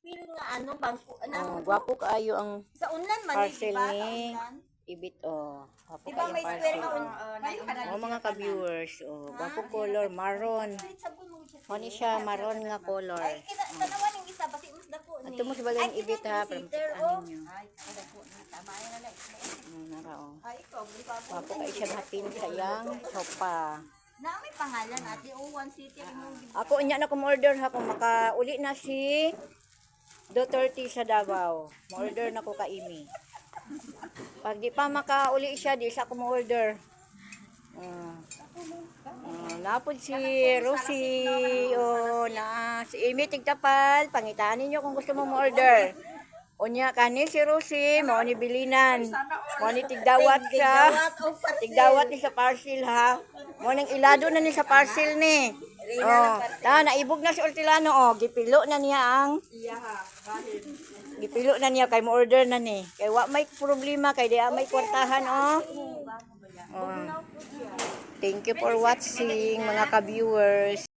feel nga ano bangko Oh, gwapo kaayo ang sa online man parcel diba? Sa ni online. Ibit. Oh, gwapo Diba kaayo may ang square parcel. nga Oh, mga ka-viewers. Oh, gwapo color. Maroon. Mani siya, maroon nga color. Ay tanawan yung isa basi mas dako ni. Ito mo sa balay yung Ibit ha. Para makita ninyo. Ay dako ni tama na lang. Nara oh. Ay ikaw Gwapo kaayo siya hapin sa iyang sopa. na may pangalan ate o One City mo. Ako inya na order ha kung makauli na si Duterte sa Davao. Mo-order na ko ka Imi. Pag di pa makauli siya, di sa ko mo-order. Napod si Rosie o na si Imi Tigtapal. Pangitaan ninyo kung gusto mo mo-order. Unya kani si Rosie, mo ni bilinan. Mo ni tigdawat siya. Tigdawat ni sa parcel ha. Mo nang ilado na ni sa parcel ni. Oh, naibog na si Ortilano oh, gipilo na niya ang gipilo na niya kay mo order na ni. Kay wa may problema kay di may kwartahan oh. Thank you for watching mga ka-viewers.